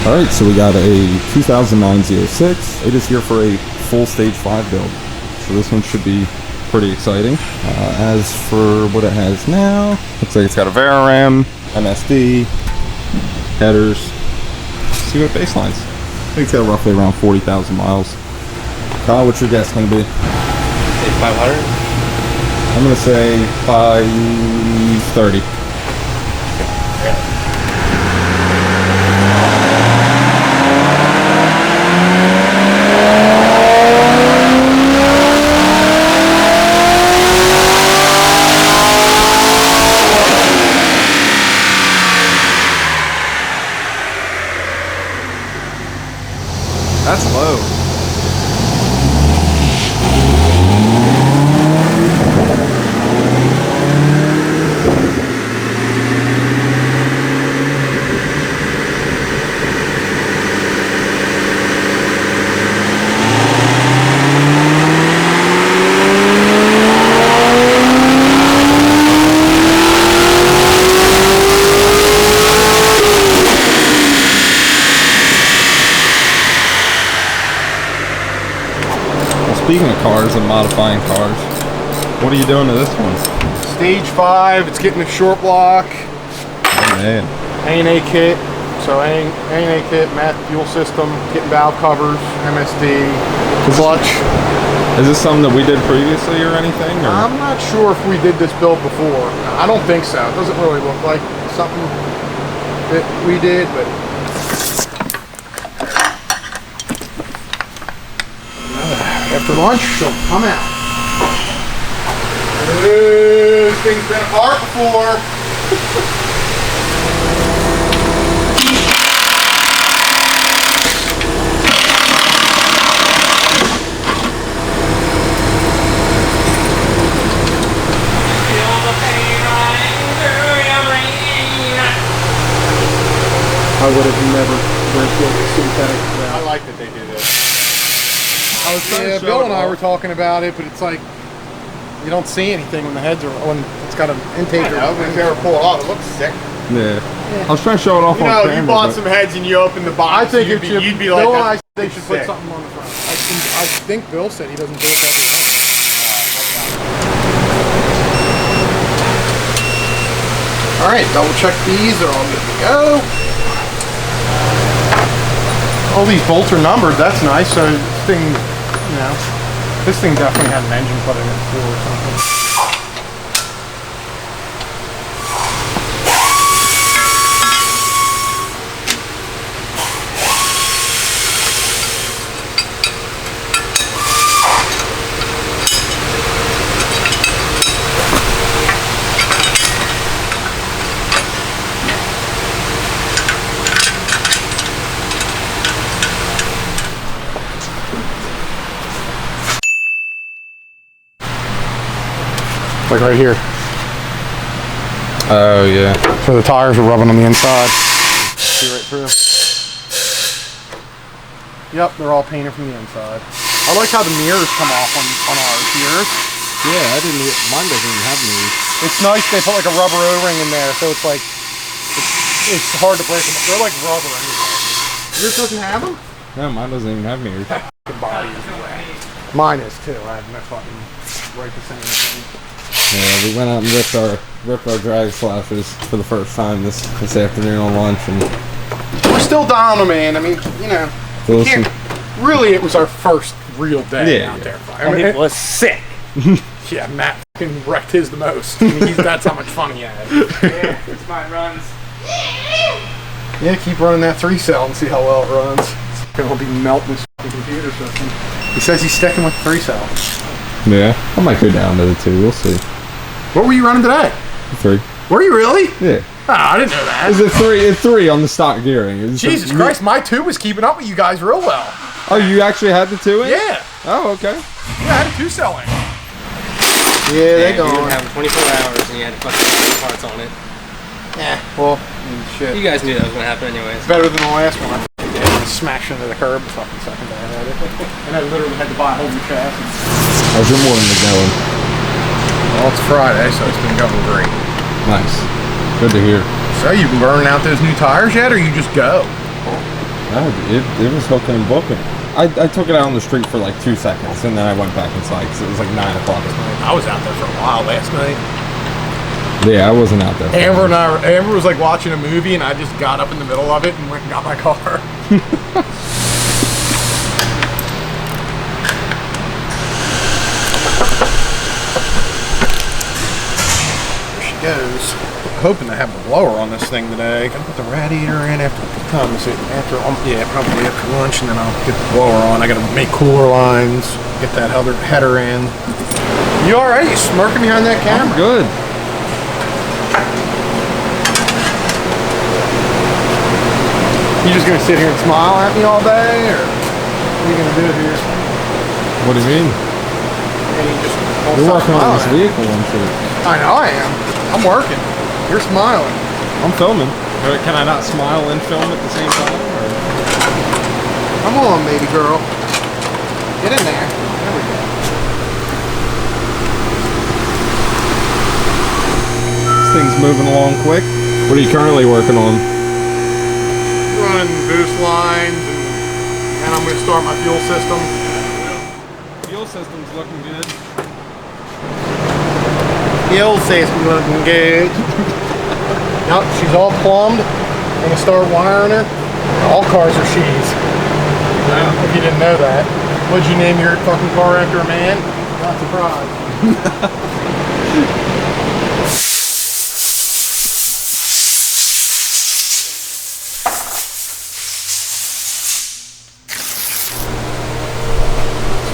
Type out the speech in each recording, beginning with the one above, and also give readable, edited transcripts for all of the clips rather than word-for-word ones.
Alright, so we got a 2009 Z06. It is here for a full stage 5 build. So this one should be pretty exciting. As for what it has now, looks like it's got a VariRam, MSD, headers. Let's see what baselines. I think it's got roughly around 40,000 miles. Kyle, what's your guess going to be? Say 500? I'm going to say 530. That's low. Speaking of cars and modifying cars, what are you doing to this one? Stage 5, it's getting a short block. Oh man. A&A kit, so A&A kit, math fuel system, getting valve covers, MSD, clutch. Is this something that we did previously or anything? Or? I'm not sure if we did this build before. I don't think so. It doesn't really look like something that we did, but after lunch, she'll come out. This thing's been apart before. I would have never went with synthetic. I like that they do this. I was trying to show Bill and I were talking about it, but it's like you don't see anything when the heads are when it's got an intake. I don't think they ever pull it off. It looks sick. Yeah. I was trying to show it off on camera. You bought some heads and you open the box. I think you'd be like, Bill and I think should put sick. something on the front. I think Bill said he doesn't do it every time. All right, double check these. They're all good to go. All these bolts are numbered. That's nice. So this thing, you know, this thing definitely had an engine put in it before or something. Like right here. Oh yeah. So the tires are rubbing on the inside. See right through. Yep, they're all painted from the inside. I like how the mirrors come off on ours. Yours? Yeah, mine doesn't even have mirrors. It's nice they put like a rubber O-ring in there, so it's like it's hard to break them. They're like rubber anyway. Yours doesn't have them? No, mine doesn't even have mirrors. The body is wet. Mine is too. I have no fucking right the same thing. Yeah, we went out and ripped our drag slashes for the first time this afternoon on lunch, and we're still down them, man. I mean, you know, really, it was our first real day out there. And it was sick. Yeah, Matt fucking wrecked his the most. I mean, that's how much fun he had. Yeah, it's mine runs. Yeah, keep running that 3-cell and see how well it runs. It's gonna be melting this fucking computer system. He says he's sticking with 3-cell. yeah, I might go down to the 2. We'll see. What were you running today? 3. Were you really? Yeah. Oh, I didn't know that. It's 3 on the stock gearing. Jesus Christ, my 2 was keeping up with you guys real well. Oh, you actually had the 2 in? Yeah. Oh, okay. Yeah, I had a 2-cell in. Yeah, they go. You would have 24 hours and you had to fucking put parts on it. Yeah, well, shit. You guys knew that was gonna happen anyways. Better than the last one. I smashed into the curb the fucking second day I had it. And I literally had to buy a whole new chassis. How's your morning been going? Well, it's Friday, so it's been going great. Nice. Good to hear. So, you been burning out those new tires yet, or you just go? It was hooking and booking. I took it out on the street for like 2 seconds, and then I went back inside because it was like 9 o'clock at night. I was out there for a while last night. Yeah, I wasn't out there. Amber was like watching a movie, and I just got up in the middle of it and went and got my car. There she goes. Hoping to have the blower on this thing today. Gonna put the radiator in after probably after lunch, and then I'll get the blower on. I gotta make cooler lines, get that other header in. You all right? You smirking behind that camera? I'm good. You just gonna sit here and smile at me all day, or what are you gonna do here? What do you mean? And you just You're working on this vehicle, I'm sure. I know I am. I'm working. You're smiling. I'm filming. Can I not smile and film at the same time? Or? Come on, baby girl. Get in there. There we go. This thing's moving along quick. What are you currently working on? Running boost lines, and I'm going to start my fuel system. Fuel system's looking good. Fuel system looking good. Yep, she's all plumbed. I'm going to start wiring her. All cars are she's. Yeah. If you didn't know that. What'd you name your fucking car after a man? Not surprised.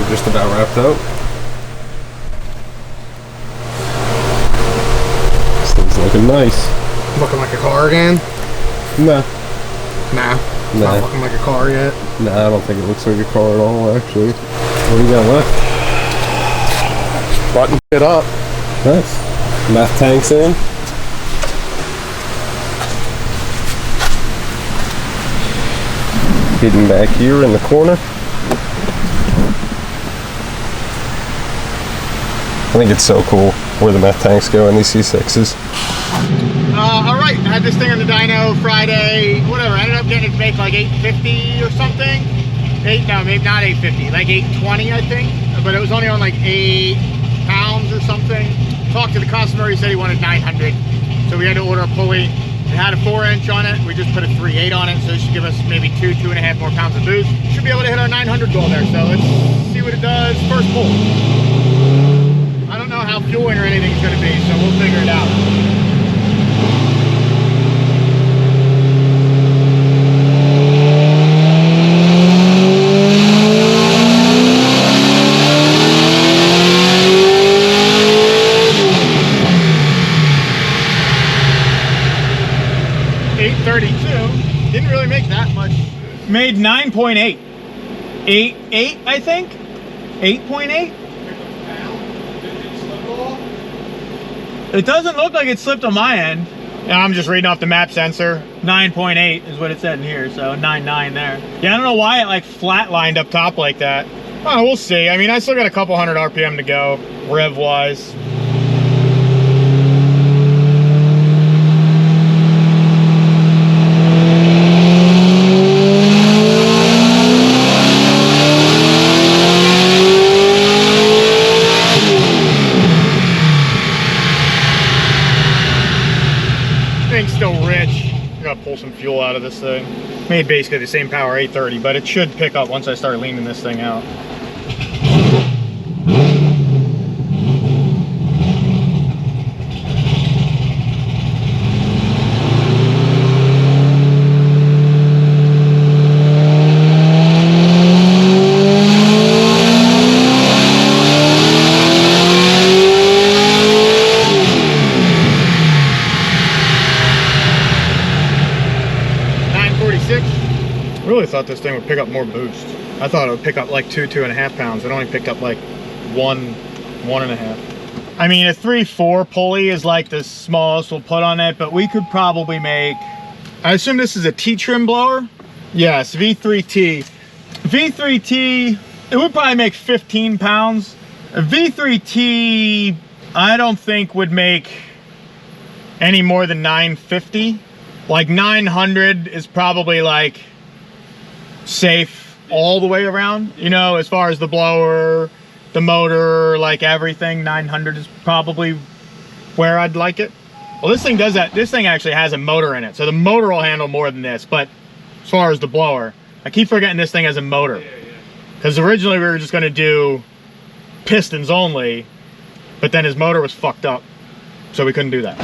Just about wrapped up. This thing's looking nice. Looking like a car again? Nah. Nah. Not looking like a car yet. Nah, I don't think it looks like a car at all, actually. What do you got left? Button it up. Nice. Meth tanks in. Hidden back here in the corner. I think it's so cool where the meth tanks go in these C6s. Alright, I had this thing on the dyno Friday, whatever, I ended up getting it to make like 850 or something. No, maybe not 850, like 820 I think. But it was only on like 8 pounds or something. Talked to the customer, he said he wanted 900. So we had to order a pulley. It had a 4-inch on it, we just put a 3/8 on it, so it should give us maybe 2.5 more pounds of boost. Should be able to hit our 900 goal there, so let's see what it does. First pull. I don't know how fueling or anything's going to be, so we'll figure it out. Didn't really make that much. Made 9.8. 8, I think? 8.8? It doesn't look like it slipped on my end. I'm just reading off the map sensor. 9.8 is what it said in here, so 9.9 there. Yeah, I don't know why it like flatlined up top like that. Oh, we'll see. I mean, I still got a couple hundred RPM to go, rev-wise. Pull some fuel out of this thing. Made basically the same power 830, but it should pick up once I start leaning this thing out. I thought this thing would pick up more boost. I thought it would pick up like 2.5 pounds. It only picked up like 1.5. I mean, a 3/4 pulley is like the smallest we'll put on it, but we could probably make, I assume this is a T-trim blower? Yes, V3T. V3T, it would probably make 15 pounds. A V3T, I don't think would make any more than 950. Like 900 is probably like safe all the way around. You know, as far as the blower, the motor, like everything, 900 is probably where I'd like it. Well, this thing does that. This thing actually has a motor in it, so the motor will handle more than this. But as far as the blower, I keep forgetting this thing has a motor. Because originally we were just going to do pistons only, but then his motor was fucked up, so we couldn't do that.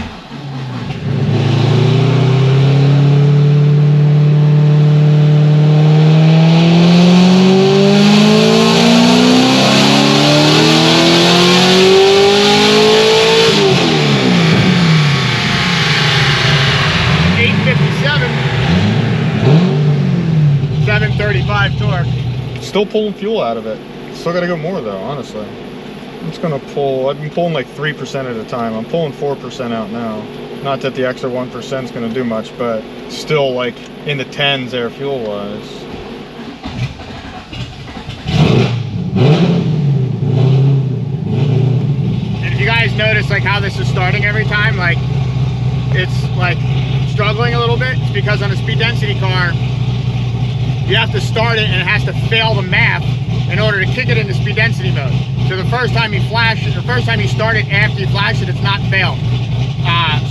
Still pulling fuel out of it. Still gotta go more though, honestly. I'm just gonna pull, I've been pulling like 3% at a time. I'm pulling 4% out now. Not that the extra 1% is gonna do much, but still like in the 10s there fuel wise. And if you guys notice like how this is starting every time, like it's like struggling a little bit, it's because on a speed density car, you have to start it and it has to fail the map in order to kick it into speed density mode. So the first time you flash it, the first time you start it after you flash it, it's not failed.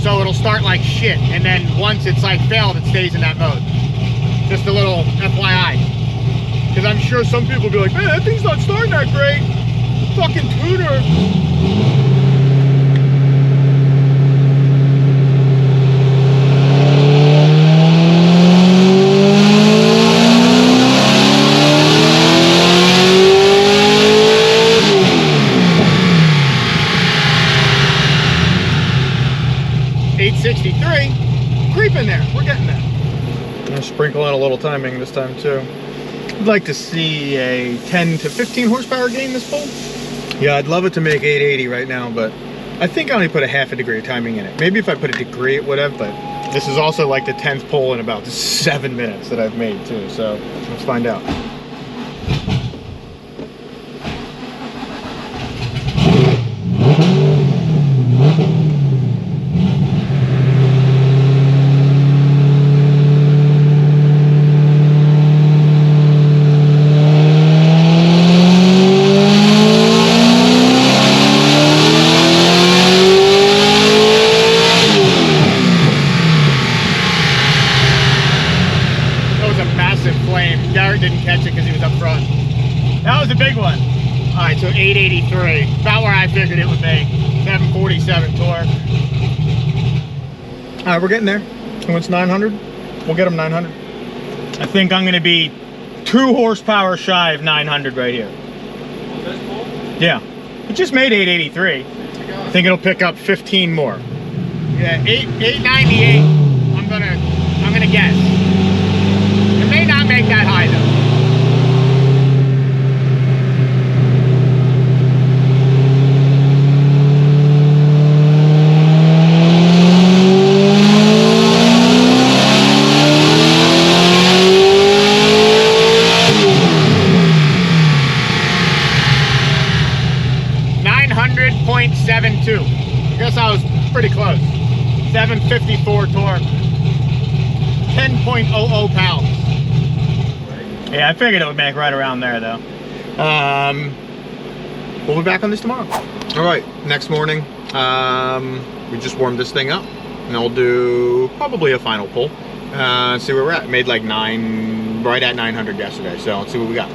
So it'll start like shit. And then once it's like failed, it stays in that mode. Just a little FYI. Because I'm sure some people will be like, man, that thing's not starting that great. Fucking tutor. 863, creeping there. We're getting there. I'm gonna sprinkle in a little timing this time too. I'd like to see a 10 to 15 horsepower gain this pull. Yeah, I'd love it to make 880 right now, but I think I only put a half a degree of timing in it. Maybe if I put a degree it would have, but this is also like the 10th pull in about 7 minutes that I've made too, so let's find out. So 883, about where I figured it would be. 747 torque. All right, we're getting there. Who wants 900? We'll get them 900. I think I'm gonna be 2 horsepower shy of 900 right here. Yeah, it just made 883. I think it'll pick up 15 more. Yeah, 898. I'm gonna guess. It may not make that high though. I guess I was pretty close. 754 torque, 10.00 pounds. Yeah, I figured it would make right around there though. We'll be back on this tomorrow. All right, next morning, we just warmed this thing up and I'll do probably a final pull. See where we're at. Made like right at 900 yesterday, so let's see what we got.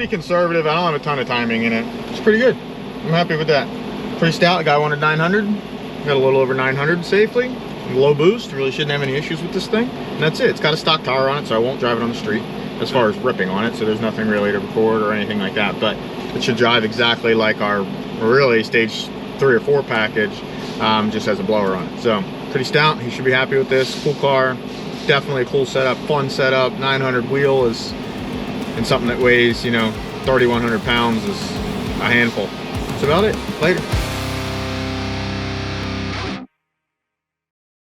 Conservative. I don't have a ton of timing in it. It's pretty good. I'm happy with that. Pretty stout. The guy wanted 900. Got a little over 900 safely. low boost, really shouldn't have any issues with this thing. And that's it. It's got a stock tire on it, so I won't drive it on the street as far as ripping on it, so there's nothing really to record or anything like that. But it should drive exactly like our really stage 3 or 4 package, just has a blower on it. So pretty stout. He should be happy with this. Cool car, definitely a cool setup, fun setup. 900 wheel is, and something that weighs, you know, 3,100 pounds is a handful. That's about it. Later.